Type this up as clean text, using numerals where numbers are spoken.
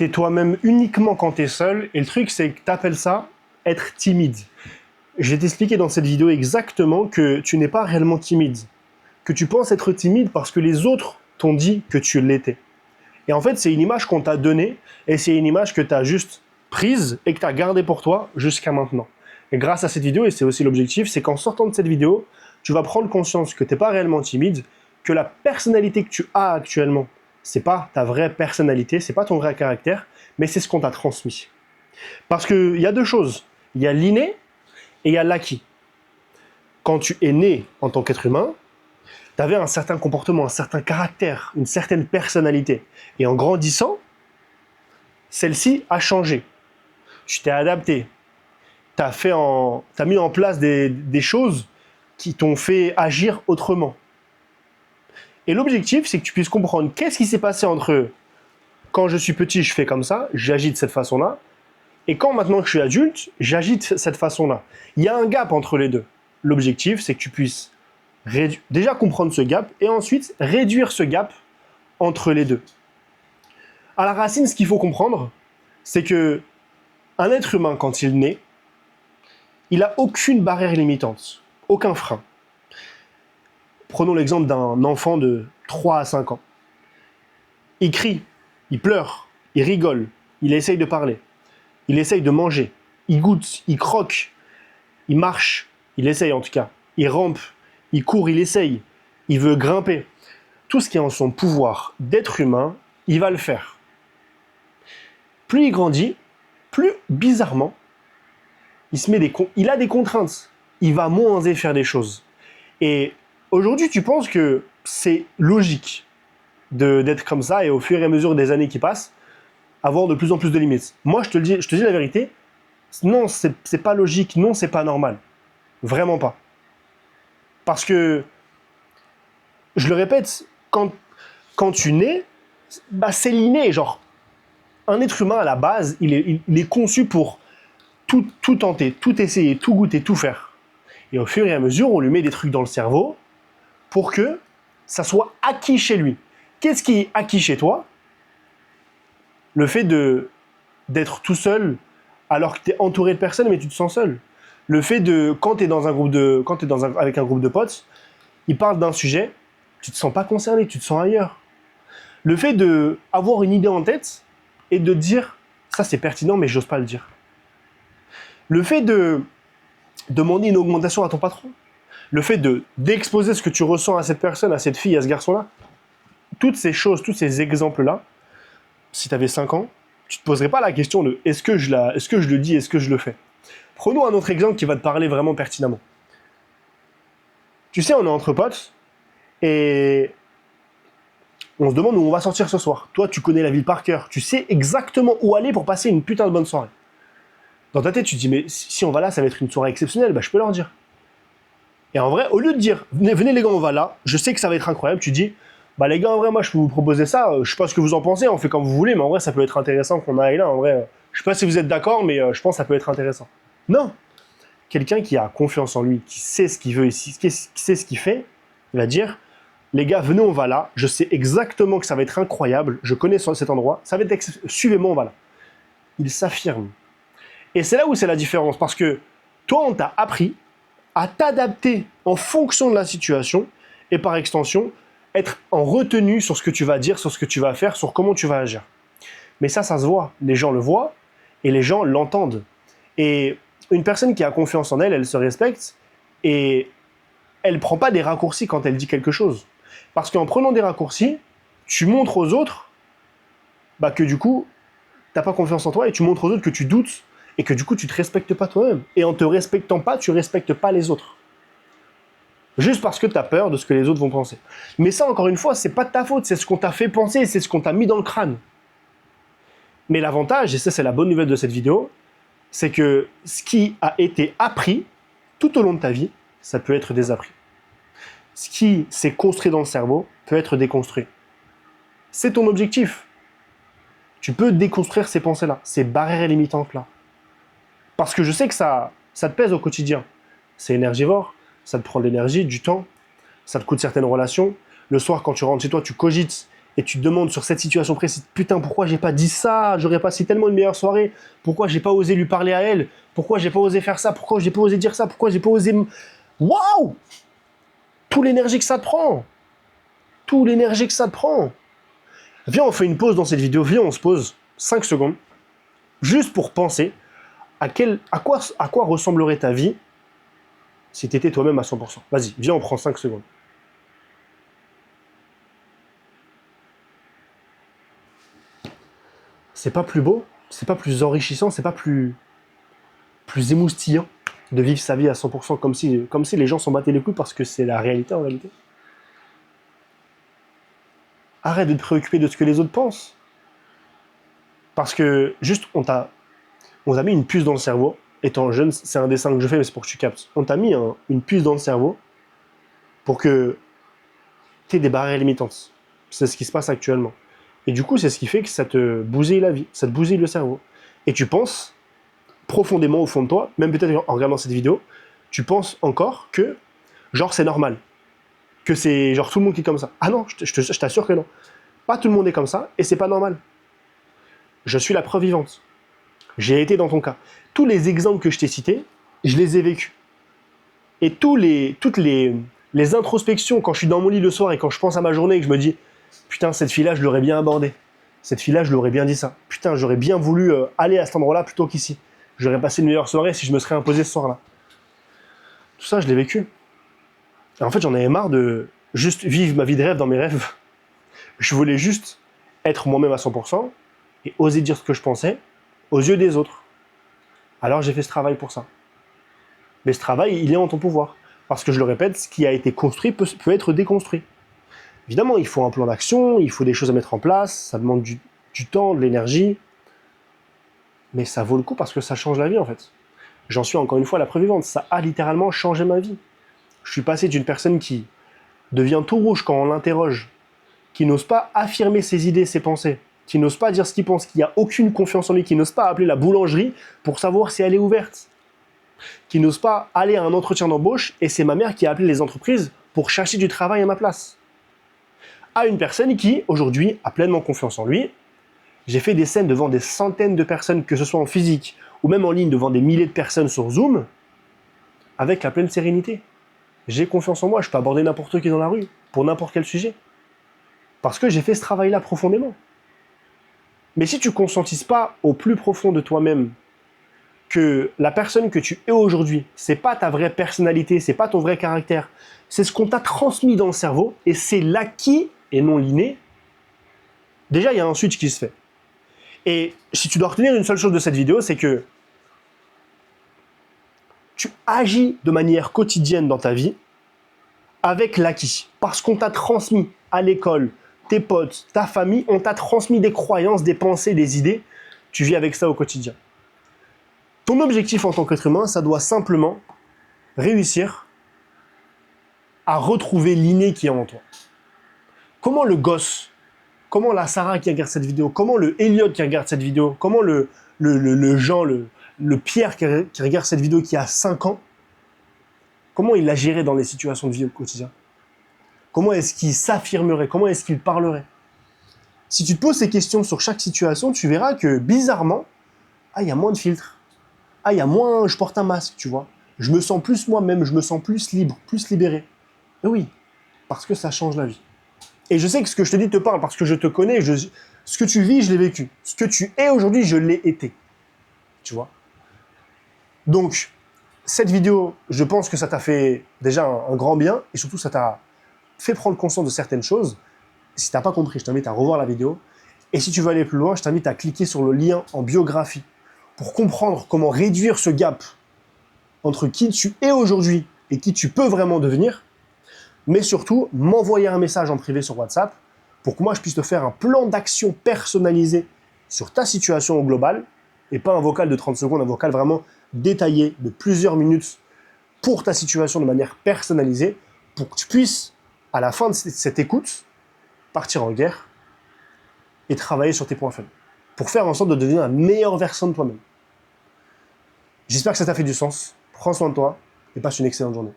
t'es toi-même uniquement quand t'es seul. Et le truc, c'est que t'appelles ça être timide. Je vais t'expliquer dans cette vidéo exactement que tu n'es pas réellement timide. Que tu penses être timide parce que les autres t'ont dit que tu l'étais. Et en fait, c'est une image qu'on t'a donnée et c'est une image que tu as juste prise et que tu as gardée pour toi jusqu'à maintenant. Et grâce à cette vidéo, et c'est aussi l'objectif, c'est qu'en sortant de cette vidéo, tu vas prendre conscience que tu n'es pas réellement timide, que la personnalité que tu as actuellement, c'est pas ta vraie personnalité, c'est pas ton vrai caractère, mais c'est ce qu'on t'a transmis. Parce qu'il y a deux choses. Il y a l'inné et il y a l'acquis. Quand tu es né en tant qu'être humain, tu avais un certain comportement, un certain caractère, une certaine personnalité. Et en grandissant, celle-ci a changé. Tu t'es adapté. Tu as mis en place des choses qui t'ont fait agir autrement. Et l'objectif, c'est que tu puisses comprendre qu'est-ce qui s'est passé entre quand je suis petit, je fais comme ça, j'agis de cette façon-là, et quand maintenant que je suis adulte, j'agis de cette façon-là. Il y a un gap entre les deux. L'objectif, c'est que tu puisses déjà comprendre ce gap et ensuite réduire ce gap entre les deux. À la racine, ce qu'il faut comprendre, c'est que un être humain, quand il naît, il n'a aucune barrière limitante, aucun frein. Prenons l'exemple d'un enfant de 3 à 5 ans. Il crie, il pleure, il rigole, il essaye de parler, il essaye de manger, il goûte, il croque, il marche, il essaye en tout cas, il rampe, il court, il essaye, il veut grimper. Tout ce qui est en son pouvoir d'être humain, il va le faire. Plus il grandit, plus bizarrement, il a des contraintes. Il va moins oser faire des choses. Et aujourd'hui, tu penses que c'est logique d'être comme ça et au fur et à mesure des années qui passent, avoir de plus en plus de limites. Moi, je te dis la vérité, non, c'est pas logique, non, c'est pas normal. Vraiment pas. Parce que, je le répète, quand tu nais, bah c'est l'inné, genre, un être humain à la base, il est conçu pour tout tenter, tout essayer, tout goûter, tout faire. Et au fur et à mesure, on lui met des trucs dans le cerveau pour que ça soit acquis chez lui. Qu'est-ce qui est acquis chez toi? Le fait d'être tout seul alors que tu es entouré de personnes mais tu te sens seul. Le fait de, quand tu es avec un groupe de potes, ils parlent d'un sujet, tu te sens pas concerné, tu te sens ailleurs. Le fait d'avoir une idée en tête et de dire ça c'est pertinent mais j'ose pas le dire. Le fait de demander une augmentation à ton patron. Le fait d'exposer ce que tu ressens à cette personne, à cette fille, à ce garçon-là. Toutes ces choses, tous ces exemples-là, si tu avais 5 ans, tu ne te poserais pas la question de est-ce que je le dis, est-ce que je le fais. Prenons un autre exemple qui va te parler vraiment pertinemment. Tu sais, on est entre potes et on se demande où on va sortir ce soir. Toi, tu connais la ville par cœur. Tu sais exactement où aller pour passer une putain de bonne soirée. Dans ta tête, tu te dis, mais si on va là, ça va être une soirée exceptionnelle, bah, je peux leur dire. Et en vrai, au lieu de dire, venez les gars, on va là, je sais que ça va être incroyable, tu dis, bah les gars, en vrai, moi, je peux vous proposer ça, je sais pas ce que vous en pensez, on fait comme vous voulez, mais en vrai, ça peut être intéressant qu'on aille là, en vrai, je sais pas si vous êtes d'accord, mais je pense que ça peut être intéressant. Non. Quelqu'un qui a confiance en lui, qui sait ce qu'il veut, qui sait ce qu'il fait, il va dire, les gars, venez, on va là, je sais exactement que ça va être incroyable, je connais cet endroit, ça va être suivez-moi, on va là. Il s'affirme. Et c'est là où c'est la différence, parce que toi, on t'a appris à t'adapter en fonction de la situation, et par extension, être en retenue sur ce que tu vas dire, sur ce que tu vas faire, sur comment tu vas agir. Mais ça se voit. Les gens le voient, et les gens l'entendent. Et une personne qui a confiance en elle, elle se respecte, et elle ne prend pas des raccourcis quand elle dit quelque chose. Parce qu'en prenant des raccourcis, tu montres aux autres bah, que du coup, tu n'as pas confiance en toi, et tu montres aux autres que tu doutes, et que du coup, tu ne te respectes pas toi-même. Et en te respectant pas, tu ne respectes pas les autres. Juste parce que tu as peur de ce que les autres vont penser. Mais ça, encore une fois, c'est pas de ta faute, c'est ce qu'on t'a fait penser, c'est ce qu'on t'a mis dans le crâne. Mais l'avantage, et ça c'est la bonne nouvelle de cette vidéo, c'est que ce qui a été appris tout au long de ta vie, ça peut être désappris. Ce qui s'est construit dans le cerveau peut être déconstruit. C'est ton objectif. Tu peux déconstruire ces pensées-là, ces barrières limitantes-là. Parce que je sais que ça te pèse au quotidien. C'est énergivore, ça te prend de l'énergie, du temps, ça te coûte certaines relations. Le soir, quand tu rentres chez toi, tu cogites et tu te demandes sur cette situation précise, putain, pourquoi j'ai pas dit ça? J'aurais passé tellement une meilleure soirée. Pourquoi j'ai pas osé lui parler à elle? Pourquoi j'ai pas osé faire ça? Pourquoi j'ai pas osé dire ça? Pourquoi j'ai pas osé... Waouh! Toute l'énergie que ça te prend. Toute l'énergie que ça te prend. Viens, on fait une pause dans cette vidéo. Viens, on se pose 5 secondes. Juste pour penser à quoi ressemblerait ta vie si tu étais toi-même à 100%. Vas-y, viens, on prend 5 secondes. C'est pas plus beau, c'est pas plus enrichissant, c'est pas plus émoustillant de vivre sa vie à 100% comme si les gens s'en battaient les couilles parce que c'est la réalité en réalité. Arrête de te préoccuper de ce que les autres pensent. Parce que juste, on t'a mis une puce dans le cerveau. Étant jeune, c'est un dessin que je fais, mais c'est pour que tu captes. On t'a mis une puce dans le cerveau pour que tu aies des barrières limitantes. C'est ce qui se passe actuellement. Et du coup, c'est ce qui fait que ça te bousille la vie, ça te bousille le cerveau. Et tu penses, profondément au fond de toi, même peut-être en regardant cette vidéo, tu penses encore que, genre, c'est normal. Que c'est, genre, tout le monde qui est comme ça. Ah non, je t'assure que non. Pas tout le monde est comme ça, et c'est pas normal. Je suis la preuve vivante. J'ai été dans ton cas. Tous les exemples que je t'ai cités, je les ai vécus. Et toutes les introspections, quand je suis dans mon lit le soir et quand je pense à ma journée et que je me dis putain, cette fille-là, je l'aurais bien abordée. Cette fille-là, je l'aurais bien dit ça. Putain, j'aurais bien voulu aller à cet endroit-là plutôt qu'ici. J'aurais passé une meilleure soirée si je me serais imposé ce soir-là. Tout ça, je l'ai vécu. Et en fait, j'en avais marre de juste vivre ma vie de rêve dans mes rêves. Je voulais juste être moi-même à 100% et oser dire ce que je pensais aux yeux des autres. Alors j'ai fait ce travail pour ça. Mais ce travail, il est en ton pouvoir. Parce que je le répète, ce qui a été construit peut être déconstruit. Évidemment, il faut un plan d'action, il faut des choses à mettre en place, ça demande du temps, de l'énergie. Mais ça vaut le coup parce que ça change la vie en fait. J'en suis encore une fois la preuve vivante. Ça a littéralement changé ma vie. Je suis passé d'une personne qui devient tout rouge quand on l'interroge, qui n'ose pas affirmer ses idées, ses pensées, qui n'ose pas dire ce qu'il pense, qui n'a aucune confiance en lui, qui n'ose pas appeler la boulangerie pour savoir si elle est ouverte, qui n'ose pas aller à un entretien d'embauche, et c'est ma mère qui a appelé les entreprises pour chercher du travail à ma place. À une personne qui, aujourd'hui, a pleinement confiance en lui. J'ai fait des scènes devant des centaines de personnes, que ce soit en physique ou même en ligne, devant des milliers de personnes sur Zoom, avec la pleine sérénité. J'ai confiance en moi, je peux aborder n'importe qui dans la rue, pour n'importe quel sujet. Parce que j'ai fait ce travail-là profondément. Mais si tu ne conscientises pas au plus profond de toi-même que la personne que tu es aujourd'hui, c'est pas ta vraie personnalité, c'est pas ton vrai caractère, c'est ce qu'on t'a transmis dans le cerveau, et c'est l'acquis et non l'inné, déjà il y a un switch qui se fait. Et si tu dois retenir une seule chose de cette vidéo, c'est que tu agis de manière quotidienne dans ta vie avec l'acquis. Parce qu'on t'a transmis à l'école, tes potes, ta famille, on t'a transmis des croyances, des pensées, des idées, tu vis avec ça au quotidien. Ton objectif en tant qu'être humain, ça doit simplement réussir à retrouver l'inné qui est en toi. Comment le gosse, comment la Sarah qui regarde cette vidéo, comment le Elliot qui regarde cette vidéo, comment le Jean, le Pierre qui regarde cette vidéo qui a 5 ans, comment il agirait dans les situations de vie au quotidien? Comment est-ce qu'il s'affirmerait? Comment est-ce qu'il parlerait? Si tu te poses ces questions sur chaque situation, tu verras que bizarrement, il y a moins de filtres. Il y a moins, je porte un masque, tu vois. Je me sens plus moi-même, je me sens plus libre, plus libéré. Et oui, parce que ça change la vie. Et je sais que ce que je te dis te parle parce que je te connais, ce que tu vis, je l'ai vécu. Ce que tu es aujourd'hui, je l'ai été. Tu vois. Donc, cette vidéo, je pense que ça t'a fait déjà un grand bien et surtout ça t'a fait prendre conscience de certaines choses. Si tu n'as pas compris, je t'invite à revoir la vidéo. Et si tu veux aller plus loin, je t'invite à cliquer sur le lien en biographie pour comprendre comment réduire ce gap entre qui tu es aujourd'hui et qui tu peux vraiment devenir, mais surtout m'envoyer un message en privé sur WhatsApp pour que moi je puisse te faire un plan d'action personnalisé sur ta situation au global, et pas un vocal de 30 secondes, un vocal vraiment détaillé de plusieurs minutes pour ta situation de manière personnalisée, pour que tu puisses, à la fin de cette écoute, partir en guerre et travailler sur tes points faibles, pour faire en sorte de devenir la meilleure version de toi-même. J'espère que ça t'a fait du sens. Prends soin de toi et passe une excellente journée.